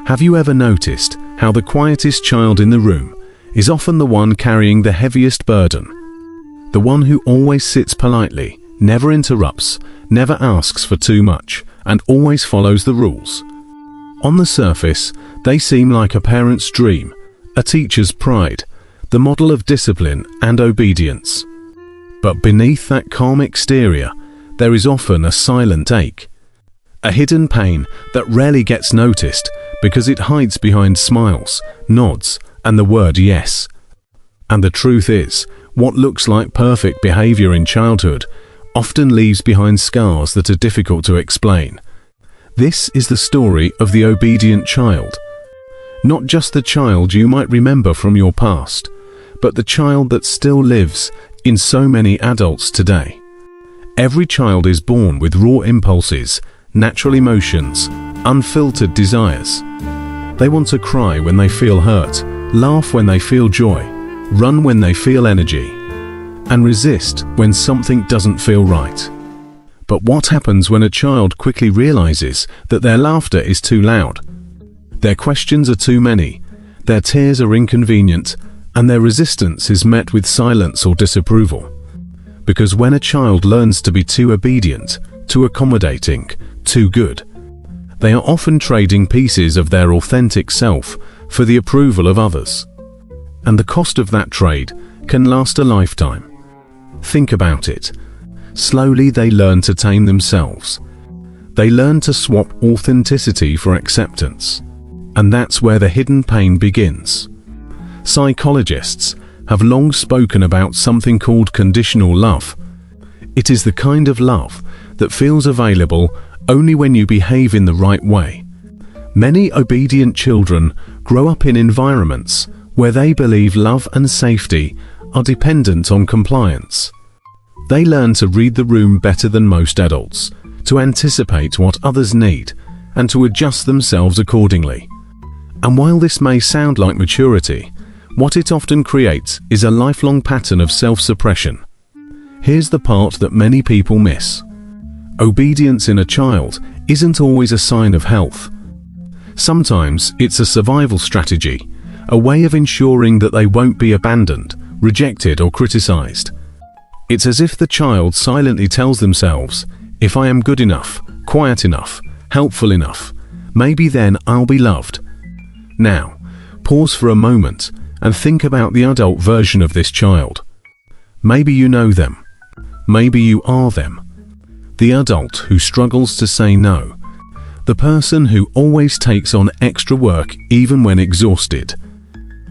Have you ever noticed how the quietest child in the room is often the one carrying the heaviest burden? The one who always sits politely, never interrupts, never asks for too much, and always follows the rules. On the surface, they seem like a parent's dream, a teacher's pride, the model of discipline and obedience. But beneath that calm exterior, there is often a silent ache, a hidden pain that rarely gets noticed because it hides behind smiles, nods, and the word yes. And the truth is, what looks like perfect behavior in childhood often leaves behind scars that are difficult to explain. This is the story of the obedient child. Not just the child you might remember from your past, but the child that still lives in so many adults today. Every child is born with raw impulses, natural emotions, unfiltered desires. They want to cry when they feel hurt, laugh when they feel joy, run when they feel energy, and resist when something doesn't feel right. But what happens when a child quickly realizes that their laughter is too loud, their questions are too many, their tears are inconvenient, and their resistance is met with silence or disapproval? Because when a child learns to be too obedient, too accommodating, too good, they are often trading pieces of their authentic self for the approval of others. And the cost of that trade can last a lifetime. Think about it. Slowly they learn to tame themselves. They learn to swap authenticity for acceptance. And that's where the hidden pain begins. Psychologists have long spoken about something called conditional love. It is the kind of love that feels available only when you behave in the right way. Many obedient children grow up in environments where they believe love and safety are dependent on compliance. They learn to read the room better than most adults, to anticipate what others need, and to adjust themselves accordingly. And while this may sound like maturity, what it often creates is a lifelong pattern of self-suppression. Here's the part that many people miss. Obedience in a child isn't always a sign of health. Sometimes it's a survival strategy, a way of ensuring that they won't be abandoned, rejected, or criticized. It's as if the child silently tells themselves, if I am good enough, quiet enough, helpful enough, maybe then I'll be loved. Now, pause for a moment and think about the adult version of this child. Maybe you know them. Maybe you are them. The adult who struggles to say no. The person who always takes on extra work even when exhausted.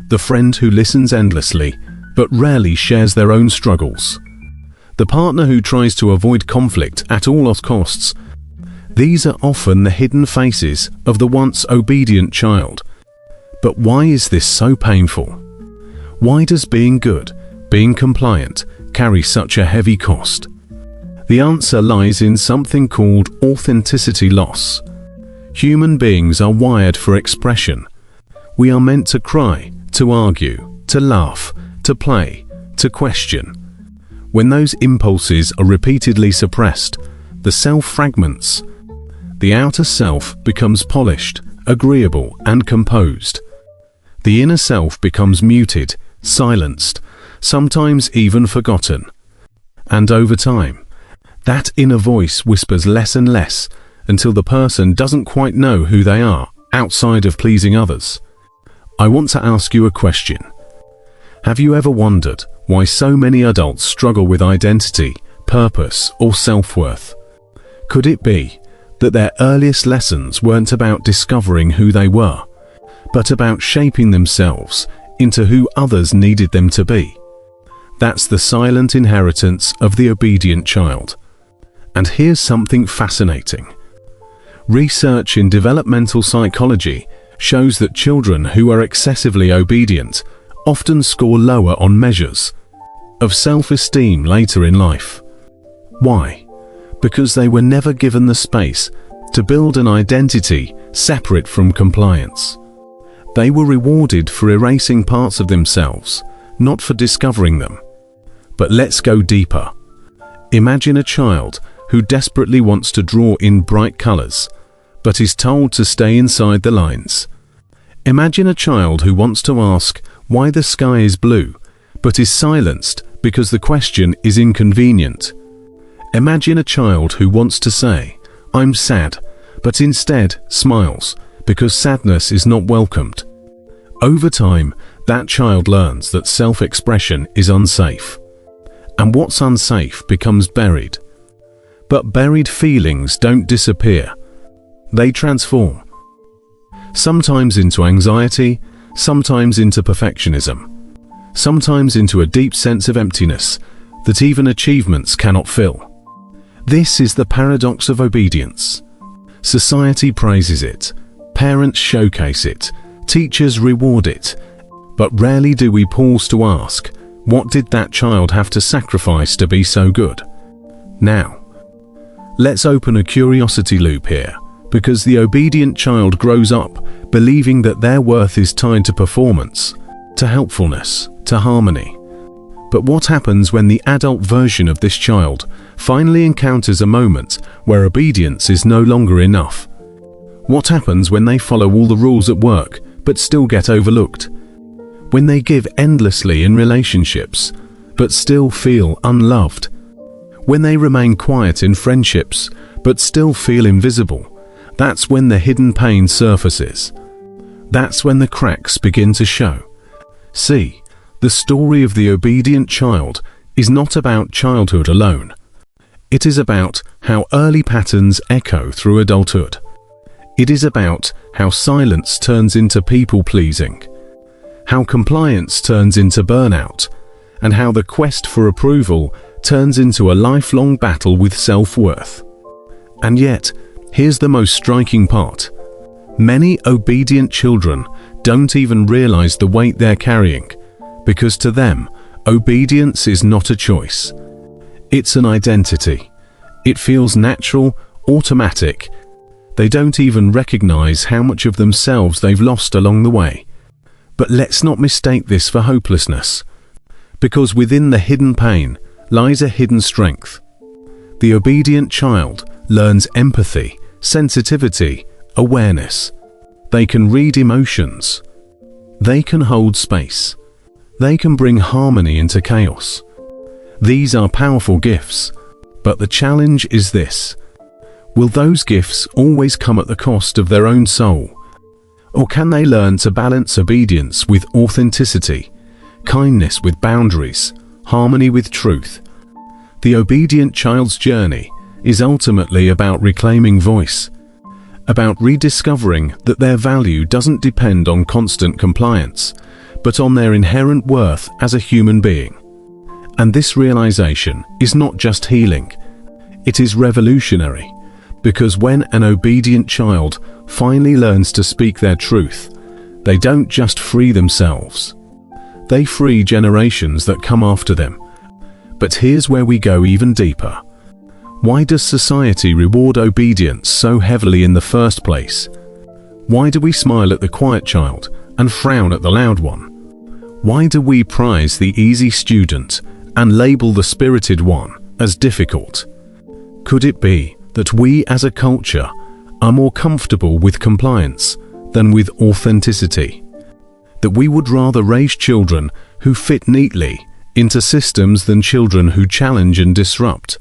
The friend who listens endlessly but rarely shares their own struggles. The partner who tries to avoid conflict at all costs. These are often the hidden faces of the once obedient child. But why is this so painful? Why does being good, being compliant, carry such a heavy cost? The answer lies in something called authenticity loss. Human beings are wired for expression. We are meant to cry, to argue, to laugh, to play, to question. When those impulses are repeatedly suppressed, the self fragments. The outer self becomes polished, agreeable, and composed. The inner self becomes muted, silenced, sometimes even forgotten. And over time, that inner voice whispers less and less until the person doesn't quite know who they are outside of pleasing others. I want to ask you a question. Have you ever wondered why so many adults struggle with identity, purpose, or self-worth? Could it be that their earliest lessons weren't about discovering who they were, but about shaping themselves into who others needed them to be? That's the silent inheritance of the obedient child. And here's something fascinating. Research in developmental psychology shows that children who are excessively obedient often score lower on measures of self-esteem later in life. Why? Because they were never given the space to build an identity separate from compliance. They were rewarded for erasing parts of themselves, not for discovering them. But let's go deeper. Imagine a child who desperately wants to draw in bright colors, but is told to stay inside the lines. Imagine a child who wants to ask why the sky is blue, but is silenced because the question is inconvenient. Imagine a child who wants to say, "I'm sad," but instead smiles because sadness is not welcomed. Over time, that child learns that self-expression is unsafe. And what's unsafe becomes buried. But buried feelings don't disappear. They transform. Sometimes into anxiety, sometimes into perfectionism, sometimes into a deep sense of emptiness that even achievements cannot fill. This is the paradox of obedience. Society praises it, parents showcase it, teachers reward it, but rarely do we pause to ask, what did that child have to sacrifice to be so good? Now, let's open a curiosity loop here, because the obedient child grows up believing that their worth is tied to performance, to helpfulness, to harmony. But what happens when the adult version of this child finally encounters a moment where obedience is no longer enough? What happens when they follow all the rules at work but still get overlooked? When they give endlessly in relationships but still feel unloved? When they remain quiet in friendships but still feel invisible? That's when the hidden pain surfaces. That's when the cracks begin to show. See, the story of the obedient child is not about childhood alone. It is about how early patterns echo through adulthood. It is about how silence turns into people-pleasing, how compliance turns into burnout, and how the quest for approval turns into a lifelong battle with self-worth. And yet, here's the most striking part. Many obedient children don't even realize the weight they're carrying, because to them, obedience is not a choice. It's an identity. It feels natural, automatic. They don't even recognize how much of themselves they've lost along the way. But let's not mistake this for hopelessness, because within the hidden pain lies a hidden strength. The obedient child learns empathy, sensitivity, awareness. They can read emotions. They can hold space. They can bring harmony into chaos. These are powerful gifts, but the challenge is this. Will those gifts always come at the cost of their own soul? Or can they learn to balance obedience with authenticity, kindness with boundaries, harmony with truth? The obedient child's journey is ultimately about reclaiming voice, about rediscovering that their value doesn't depend on constant compliance, but on their inherent worth as a human being. And this realization is not just healing, it is revolutionary, because when an obedient child finally learns to speak their truth, they don't just free themselves, they free generations that come after them. But here's where we go even deeper. Why does society reward obedience so heavily in the first place? Why do we smile at the quiet child and frown at the loud one? Why do we prize the easy student and label the spirited one as difficult? Could it be that we as a culture are more comfortable with compliance than with authenticity? That we would rather raise children who fit neatly into systems than children who challenge and disrupt?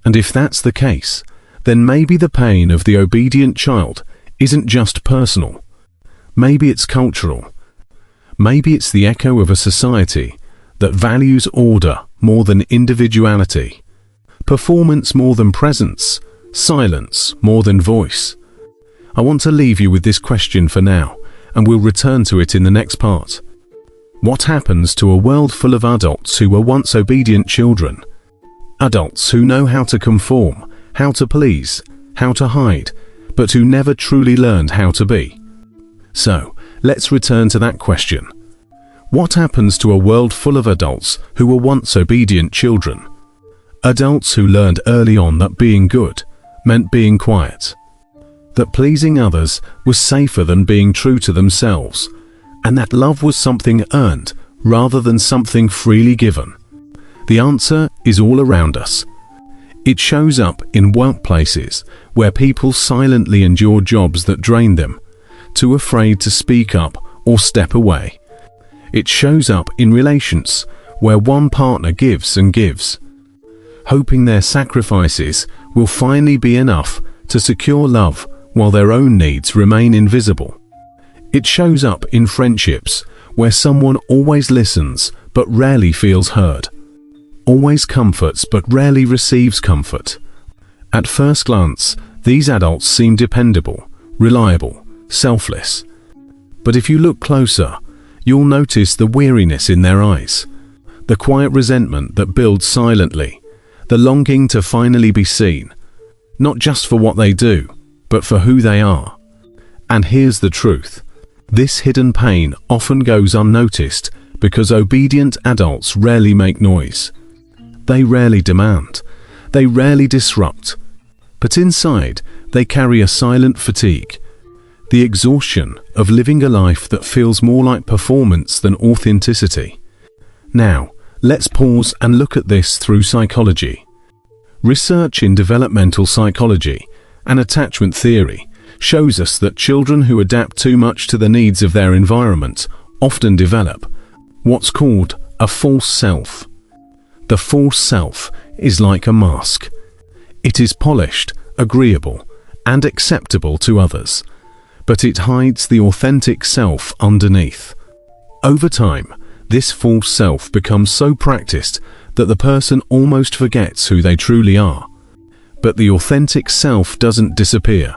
And if that's the case, then maybe the pain of the obedient child isn't just personal. Maybe it's cultural. Maybe it's the echo of a society that values order more than individuality, performance more than presence, silence more than voice. I want to leave you with this question for now, and we'll return to it in the next part. What happens to a world full of adults who were once obedient children? Adults who know how to conform, how to please, how to hide, but who never truly learned how to be. So, let's return to that question. What happens to a world full of adults who were once obedient children? Adults who learned early on that being good meant being quiet, that pleasing others was safer than being true to themselves, and that love was something earned rather than something freely given. The answer is all around us. It shows up in workplaces where people silently endure jobs that drain them, too afraid to speak up or step away. It shows up in relations where one partner gives and gives, hoping their sacrifices will finally be enough to secure love while their own needs remain invisible. It shows up in friendships where someone always listens but rarely feels heard, always comforts but rarely receives comfort. At first glance, these adults seem dependable, reliable, selfless. But if you look closer, you'll notice the weariness in their eyes, the quiet resentment that builds silently, the longing to finally be seen, not just for what they do, but for who they are. And here's the truth. This hidden pain often goes unnoticed because obedient adults rarely make noise. They rarely demand. They rarely disrupt. But inside, they carry a silent fatigue, the exhaustion of living a life that feels more like performance than authenticity. Now, let's pause and look at this through psychology. Research in developmental psychology and attachment theory shows us that children who adapt too much to the needs of their environment often develop what's called a false self. The false self is like a mask. It is polished, agreeable, and acceptable to others, but it hides the authentic self underneath. Over time, this false self becomes so practiced that the person almost forgets who they truly are. But the authentic self doesn't disappear.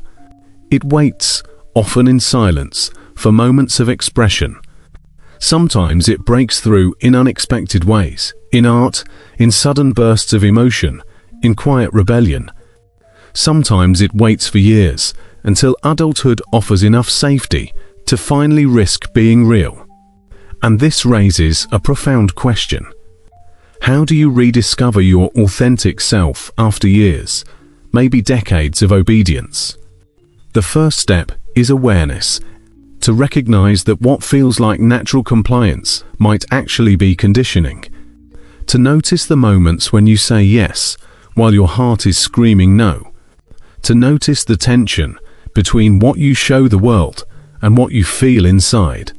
It waits, often in silence, for moments of expression. Sometimes it breaks through in unexpected ways, in art, in sudden bursts of emotion, in quiet rebellion. Sometimes it waits for years, until adulthood offers enough safety to finally risk being real. And this raises a profound question. How do you rediscover your authentic self after years, maybe decades of obedience? The first step is awareness, to recognize that what feels like natural compliance might actually be conditioning. To notice the moments when you say yes, while your heart is screaming no. To notice the tension between what you show the world and what you feel inside.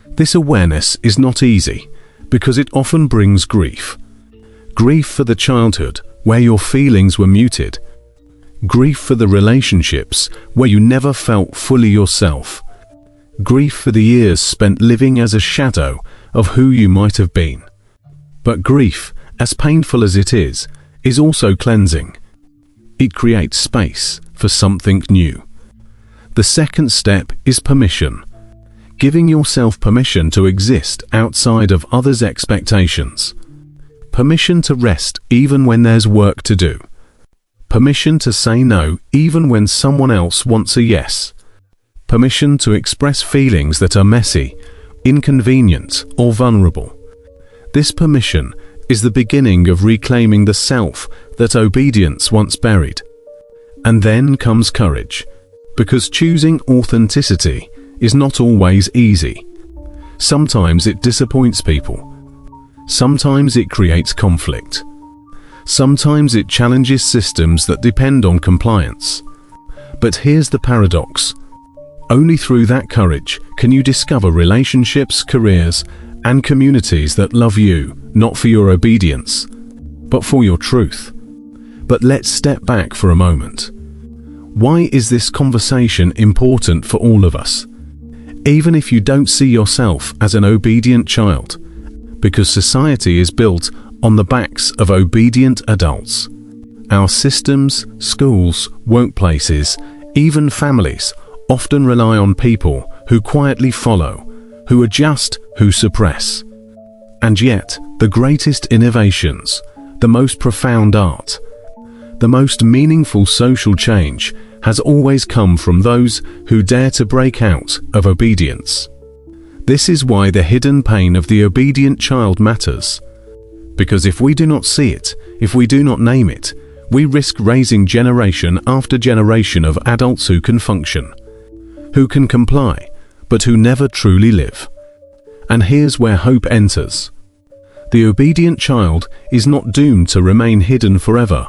This awareness is not easy, because it often brings grief. Grief for the childhood where your feelings were muted. Grief for the relationships where you never felt fully yourself. Grief for the years spent living as a shadow of who you might have been. But grief, as painful as it is also cleansing. It creates space for something new. The second step is permission. Giving yourself permission to exist outside of others' expectations. Permission to rest even when there's work to do. Permission to say no even when someone else wants a yes. Permission to express feelings that are messy, inconvenient, or vulnerable. This permission is the beginning of reclaiming the self that obedience once buried. And then comes courage, because choosing authenticity is not always easy. Sometimes it disappoints people. Sometimes it creates conflict. Sometimes it challenges systems that depend on compliance. But here's the paradox. Only through that courage can you discover relationships, careers, and communities that love you, not for your obedience, but for your truth. But let's step back for a moment. Why is this conversation important for all of us? Even if you don't see yourself as an obedient child, because society is built on the backs of obedient adults. Our systems, schools, workplaces, even families often rely on people who quietly follow, who adjust, who suppress. And yet, the greatest innovations, the most profound art, the most meaningful social change has always come from those who dare to break out of obedience. This is why the hidden pain of the obedient child matters. Because if we do not see it, if we do not name it, we risk raising generation after generation of adults who can function, who can comply, but who never truly live. And here's where hope enters. The obedient child is not doomed to remain hidden forever.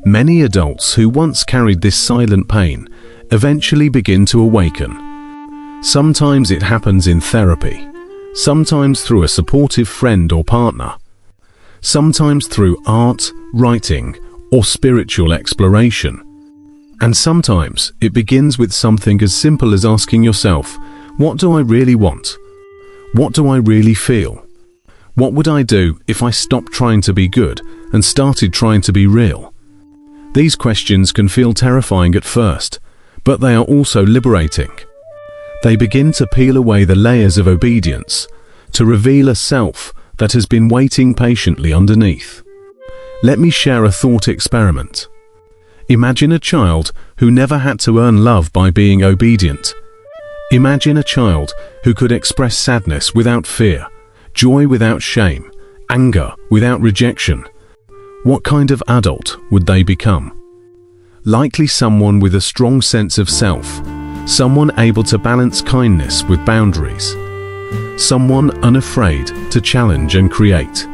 Many adults who once carried this silent pain eventually begin to awaken. Sometimes it happens in therapy, sometimes through a supportive friend or partner, sometimes through art, writing, or spiritual exploration. And sometimes it begins with something as simple as asking yourself, what do I really want? What do I really feel? What would I do if I stopped trying to be good and started trying to be real? These questions can feel terrifying at first, but they are also liberating. They begin to peel away the layers of obedience, to reveal a self that has been waiting patiently underneath. Let me share a thought experiment. Imagine a child who never had to earn love by being obedient. Imagine a child who could express sadness without fear, joy without shame, anger without rejection. What kind of adult would they become? Likely someone with a strong sense of self, someone able to balance kindness with boundaries, someone unafraid to challenge and create.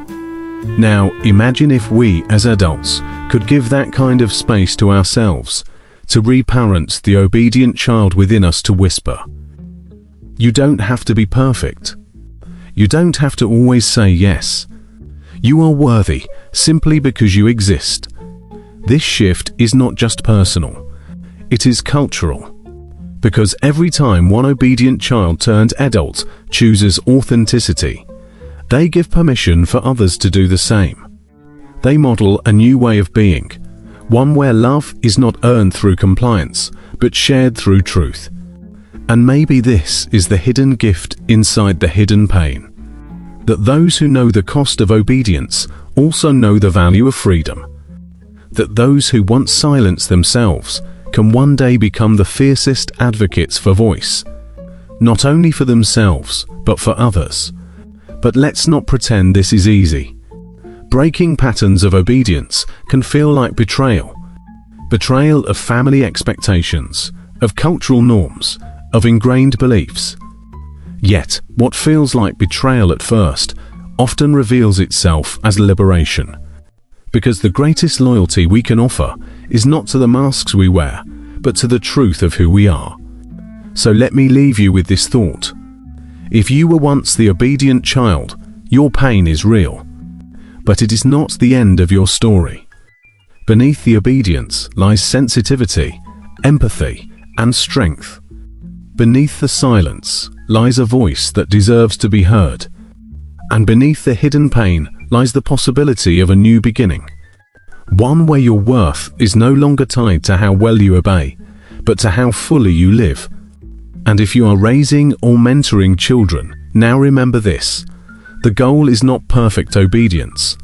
Now, imagine if we, as adults, could give that kind of space to ourselves, to reparent the obedient child within us to whisper, "You don't have to be perfect. You don't have to always say yes. You are worthy simply because you exist." This shift is not just personal, it is cultural. Because every time one obedient child turned adult chooses authenticity, they give permission for others to do the same. They model a new way of being, one where love is not earned through compliance, but shared through truth. And maybe this is the hidden gift inside the hidden pain. That those who know the cost of obedience also know the value of freedom. That those who once silenced themselves can one day become the fiercest advocates for voice, not only for themselves, but for others. But let's not pretend this is easy. Breaking patterns of obedience can feel like betrayal. Betrayal of family expectations, of cultural norms, of ingrained beliefs. Yet, what feels like betrayal at first often reveals itself as liberation. Because the greatest loyalty we can offer is not to the masks we wear, but to the truth of who we are. So let me leave you with this thought. If you were once the obedient child, your pain is real. But it is not the end of your story. Beneath the obedience lies sensitivity, empathy, and strength. Beneath the silence lies a voice that deserves to be heard. And beneath the hidden pain lies the possibility of a new beginning. One where your worth is no longer tied to how well you obey, but to how fully you live. And if you are raising or mentoring children, now remember this. The goal is not perfect obedience.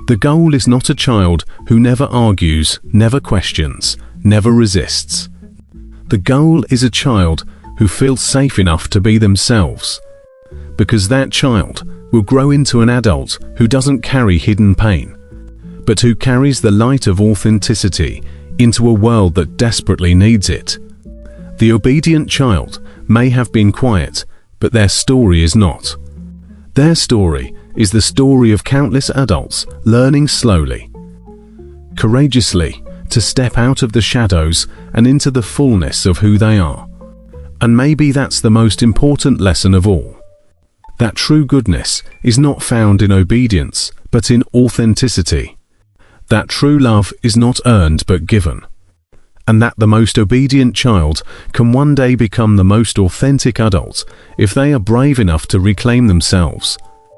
The goal is not a child who never argues, never questions, never resists. The goal is a child who feels safe enough to be themselves. Because that child will grow into an adult who doesn't carry hidden pain, but who carries the light of authenticity into a world that desperately needs it. The obedient child may have been quiet, but their story is not. Their story is the story of countless adults learning slowly, courageously, to step out of the shadows and into the fullness of who they are. And maybe that's the most important lesson of all. That true goodness is not found in obedience, but in authenticity. That true love is not earned but given. And that the most obedient child can one day become the most authentic adult if they are brave enough to reclaim themselves,